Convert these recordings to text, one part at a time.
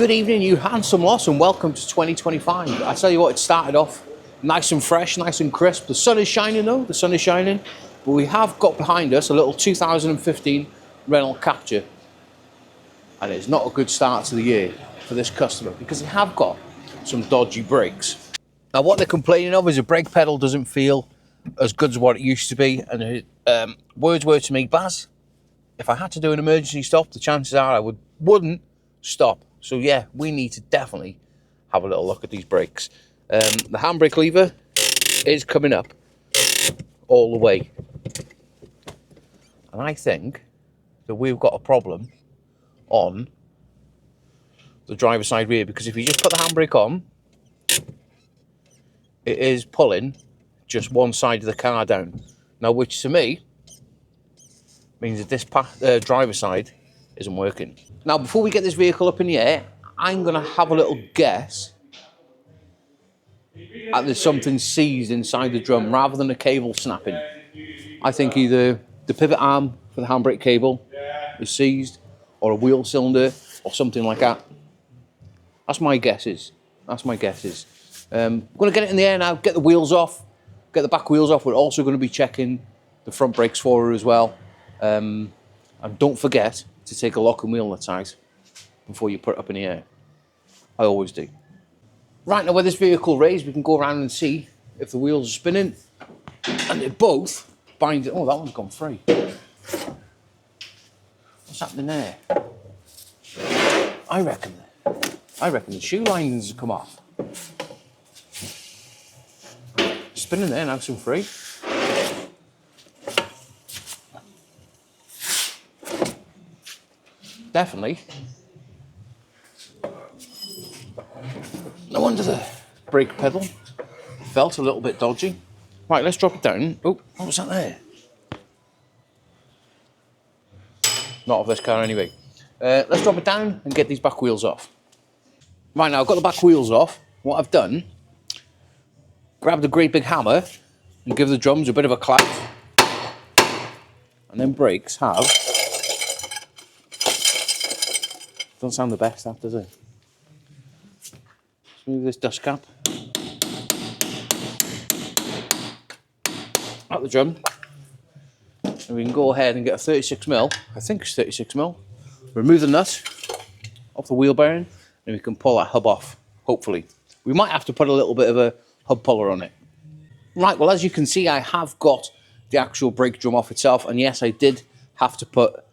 Good evening, you handsome lots, and welcome to 2025. I tell you what, it started off nice and fresh, nice and crisp. The sun is shining though, the sun is shining. But we have got behind us a little 2015 Renault Captur. And it's not a good start to the year for this customer because they have got some dodgy brakes. Now what they're complaining of is the brake pedal doesn't feel as good as what it used to be. And words were to me, Baz, if I had to do an emergency stop, the chances are I wouldn't stop. So yeah, we need to definitely have a little look at these brakes. The handbrake lever is coming up all the way. And I think that we've got a problem on the driver's side rear, because if you just put the handbrake on, it is pulling just one side of the car down. Now, which to me means that this driver's side isn't working. Now, before we get this vehicle up in the air, I'm going to have a little guess at there's something seized inside the drum rather than a cable snapping. I think either the pivot arm for the handbrake cable is seized, or a wheel cylinder, or something like that. That's my guesses. That's my guesses. I'm going to get it in the air now, get the wheels off, get the back wheels off. We're also going to be checking the front brakes for her as well. And don't forget to take a lock and wheel nut out before you put it up in the air. I always do. Right, now with this vehicle raised, we can go around and see if the wheels are spinning. And they both bind it. Oh, that one's gone free. What's happening there? I reckon the shoe linings have come off. Spinning there, nice and free. Definitely. No wonder the brake pedal felt a little bit dodgy. Right, let's drop it down. Oh, what was that there? Not of this car anyway. Let's drop it down and get these back wheels off. Right, now I've got the back wheels off. What I've done, grabbed a great big hammer and give the drums a bit of a clap. And then brakes have... Doesn't sound the best, that does it? Let's move this dust cap out the drum. And we can go ahead and get a 36mm, I think it's 36mm. Remove the nut off the wheel bearing, and we can pull that hub off, hopefully. We might have to put a little bit of a hub puller on it. Right, well, as you can see, I have got the actual brake drum off itself, and yes, I did have to put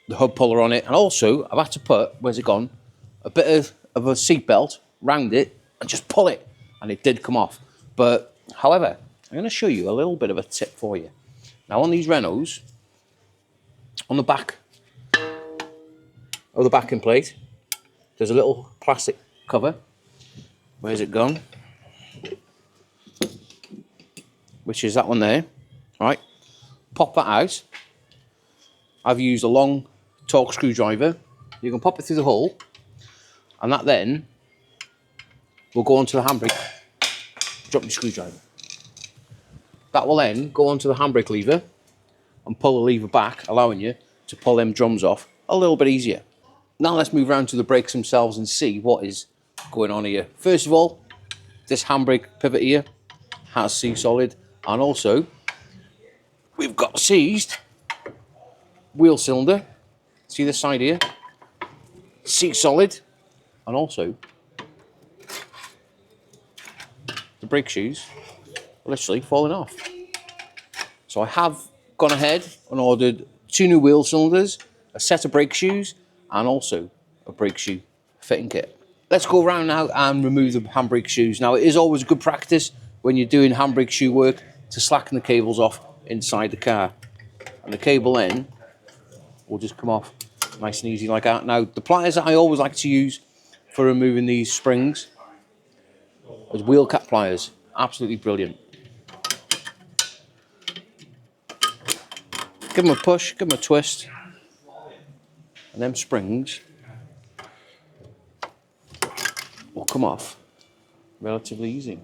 the hub puller on it, and also I've had to put, where's it gone, a bit of a seat belt round it and just pull it, and it did come off. But however, I'm going to show you a little bit of a tip for you. Now on these Renaults, on the back of the backing plate, there's a little plastic cover. Where's it gone? Which is that one there. All right, pop that out. I've used a long torque screwdriver. You can pop it through the hole, and that then will go onto the handbrake. Drop your screwdriver. That will then go onto the handbrake lever and pull the lever back, allowing you to pull them drums off a little bit easier. Now let's move around to the brakes themselves and see what is going on here. First of all, this handbrake pivot here has C-solid, and also we've got seized wheel cylinder. See this side here? C-solid, and also the brake shoes are literally falling off. So I have gone ahead and ordered 2 new wheel cylinders, a set of brake shoes, and also a brake shoe fitting kit. Let's go around now and remove the handbrake shoes. Now, it is always good practice when you're doing handbrake shoe work to slacken the cables off inside the car. And the cable then will just come off nice and easy like that. Now, the pliers that I always like to use for removing these springs is wheel cap pliers. Absolutely brilliant. Give them a push, give them a twist, and them springs will come off relatively easy.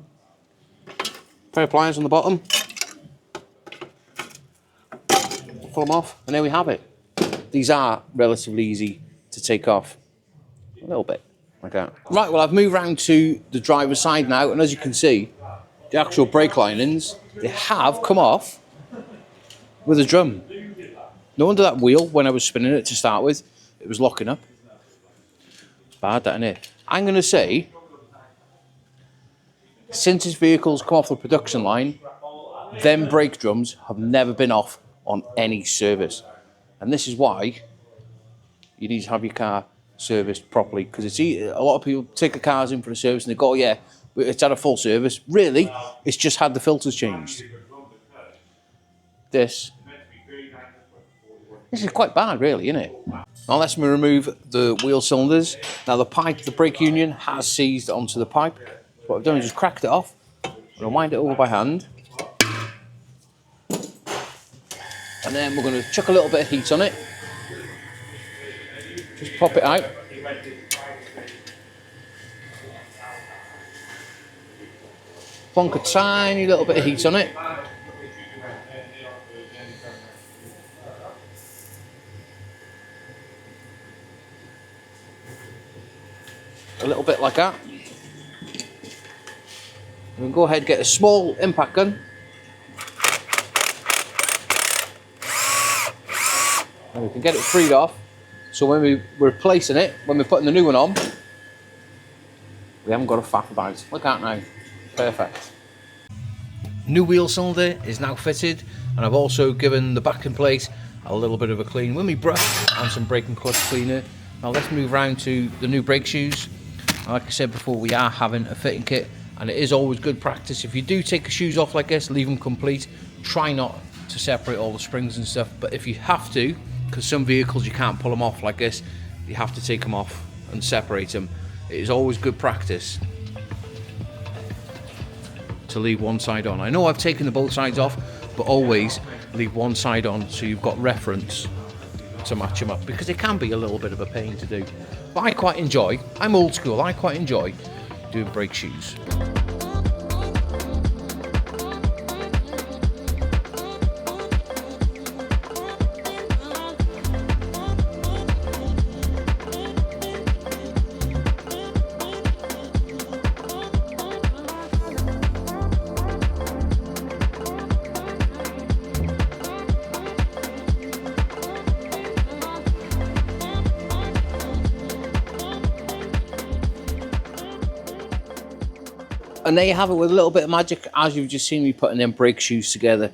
Pair of pliers on the bottom, pull them off, and there we have it. These are relatively easy to take off. A little bit, like that. Right, well, I've moved round to the driver's side now, and as you can see, the actual brake linings, they have come off with a drum. No wonder that wheel, when I was spinning it to start with, it was locking up. It's bad, that, isn't it? I'm going to say, since this vehicle's come off the production line, them brake drums have never been off on any service. And this is why you need to have your car serviced properly, because it's a lot of people take the cars in for a service and they go, oh, yeah, it's had a full service. Really, it's just had the filters changed. This is quite bad, really, isn't it? Now let's remove the wheel cylinders. Now the pipe, the brake union has seized onto the pipe. So what I've done is just cracked it off and wind it over by hand. And then we're going to chuck a little bit of heat on it. Just pop it out. Plonk a tiny little bit of heat on it. A little bit like that. And we'll go ahead and get a small impact gun. And we can get it freed off. So when we're replacing it, when we're putting the new one on, we haven't got to faff about. Look out now. Perfect. New wheel cylinder is now fitted, and I've also given the backing plate a little bit of a clean with my brush and some brake and clutch cleaner. Now let's move round to the new brake shoes. Like I said before, we are having a fitting kit, and it is always good practice. If you do take the shoes off like this, leave them complete. Try not to separate all the springs and stuff, but if you have to, because some vehicles you can't pull them off like this, you have to take them off and separate them. It is always good practice to leave one side on. I know I've taken the both sides off, but always leave one side on so you've got reference to match them up, because it can be a little bit of a pain to do. But I quite enjoy, I'm old school, I quite enjoy doing brake shoes. And there you have it, with a little bit of magic, as you've just seen me putting them brake shoes together,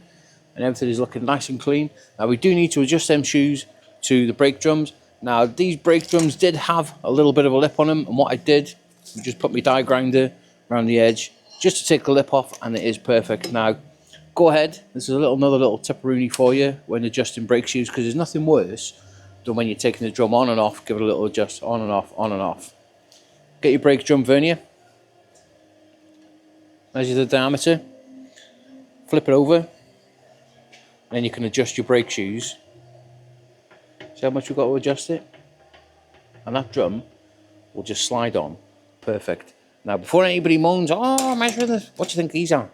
and everything is looking nice and clean. Now we do need to adjust them shoes to the brake drums. Now these brake drums did have a little bit of a lip on them, and what I did, I just put my die grinder around the edge just to take the lip off, and it is perfect. Now go ahead, this is another little tipperoonie for you when adjusting brake shoes, because there's nothing worse than when you're taking the drum on and off. Give it a little adjust, on and off, on and off. Get your brake drum vernier. Measure the diameter, flip it over, and then you can adjust your brake shoes. See how much we've got to adjust it? And that drum will just slide on. Perfect. Now, before anybody moans, oh, measure this, what do you think these are?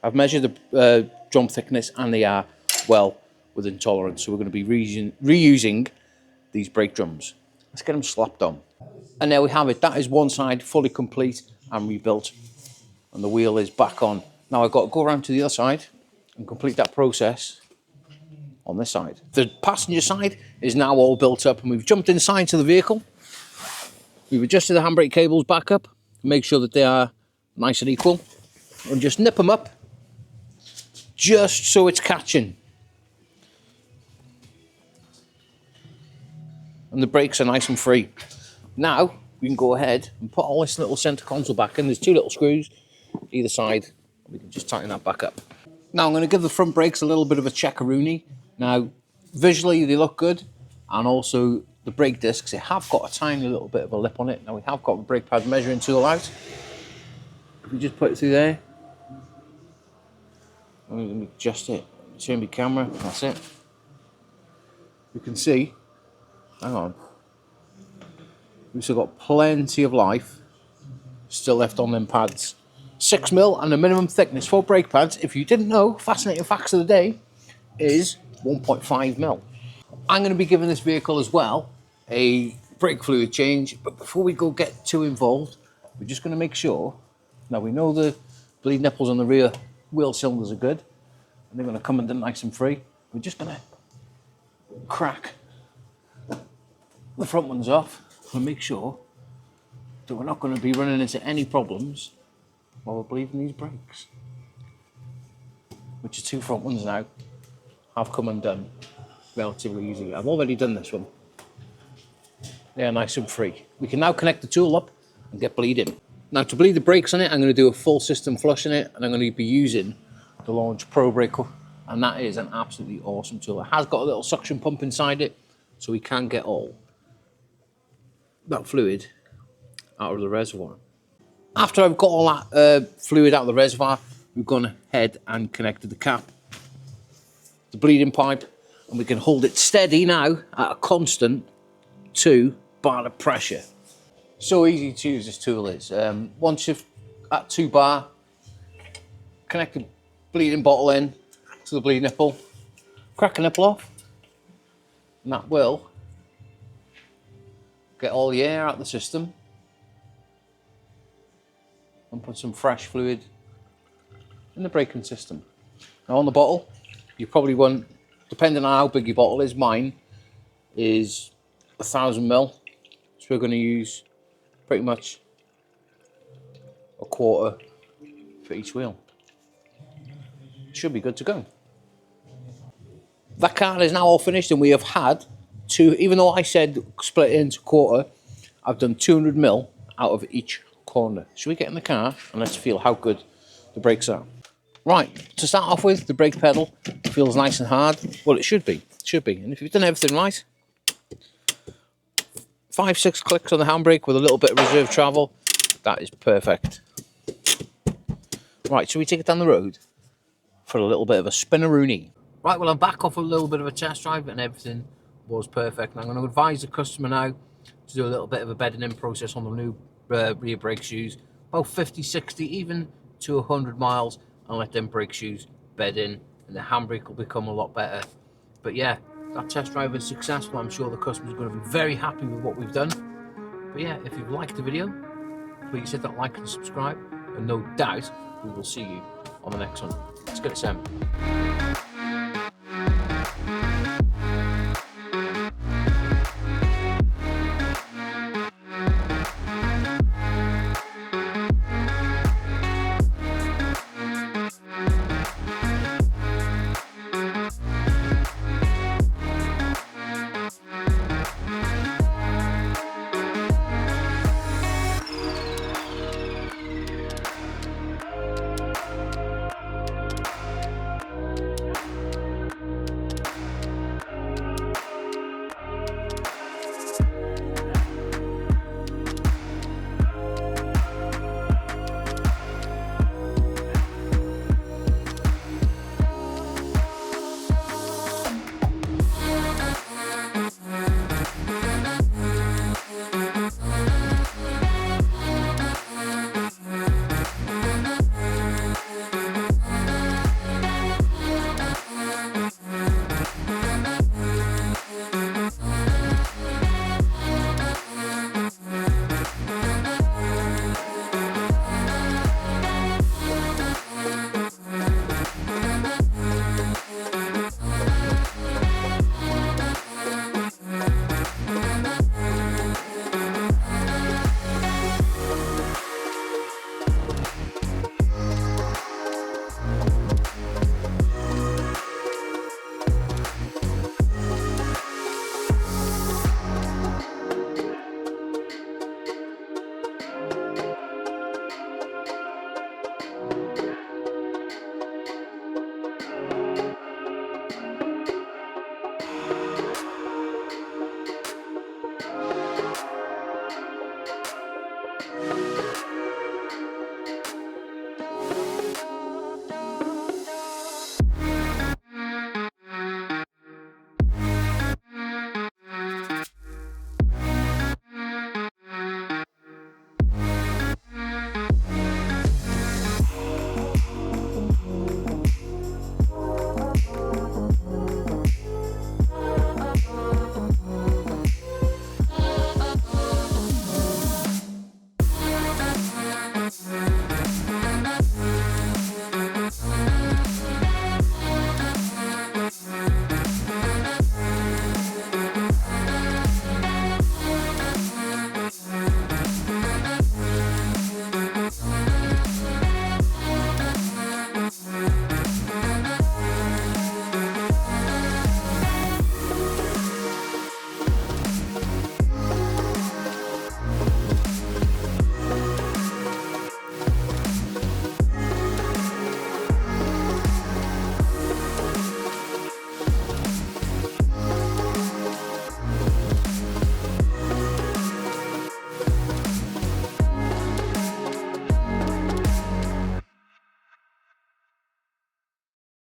I've measured the drum thickness, and they are well within tolerance. So we're going to be reusing these brake drums. Let's get them slapped on. And there we have it. That is one side fully complete and rebuilt, and the wheel is back on. Now I've got to go around to the other side and complete that process on this side. The passenger side is now all built up, and we've jumped inside to the vehicle. We've adjusted the handbrake cables back up, make sure that they are nice and equal, and just nip them up just so it's catching. And the brakes are nice and free. Now we can go ahead and put all this little centre console back in. There's two little screws either side. We can just tighten that back up. Now I'm going to give the front brakes a little bit of a checkaroonie. Now visually they look good, and also the brake discs, they have got a tiny little bit of a lip on it. Now we have got the brake pad measuring tool out. If we just put it through there, let me adjust it, turn my camera, that's it. You can see, hang on, we've still got plenty of life still left on them pads. 6mm, and the minimum thickness for brake pads, if you didn't know, fascinating facts of the day, is 1.5mm. I'm going to be giving this vehicle as well a brake fluid change. But before we go get too involved, we're just going to make sure. Now we know the bleed nipples on the rear wheel cylinders are good, and they're going to come in nice and free. We're just going to crack the front ones off and make sure that we're not going to be running into any problems while we're bleeding these brakes. Which is 2 front ones now have come undone relatively easily. I've already done this one. They're nice and free. We can now connect the tool up and get bleeding. Now to bleed the brakes on it, I'm going to do a full system flush in it, and I'm going to be using the Launch Pro Brake, and that is an absolutely awesome tool. It has got a little suction pump inside it, so we can get all that fluid out of the reservoir. After I've got all that fluid out of the reservoir, we're going to head and connect to the cap, the bleeding pipe, and we can hold it steady now at a constant 2 bar of pressure. So easy to use this tool is. Once you've at 2 bar, connect the bleeding bottle in to the bleed nipple, crack the nipple off, and that will get all the air out of the system and put some fresh fluid in the braking system. Now on the bottle, you probably want, depending on how big your bottle is, mine is 1000 ml, so we're going to use pretty much a quarter for each wheel. Should be good to go. That card is now all finished, and we have had 2, even though I said split it into a quarter, I've done 200 ml out of each corner. Should we get in the car and let's feel how good the brakes are? Right, to start off with, the brake pedal feels nice and hard. Well, it should be. It should be. And if you've done everything right, 5-6 clicks on the handbrake with a little bit of reserve travel, that is perfect. Right, should we take it down the road for a little bit of a spinneroony? Right, well, I'm back off a little bit of a test drive and everything was perfect. And I'm going to advise the customer now to do a little bit of a bedding in process on the new rear brake shoes, about 50, 60, even to 100 miles, and let them brake shoes bed in, and the handbrake will become a lot better. But yeah, that test drive is successful. I'm sure the customer's going to be very happy with what we've done. But yeah, if you've liked the video, please hit that like and subscribe, and no doubt we will see you on the next one. Let's get it, Sam.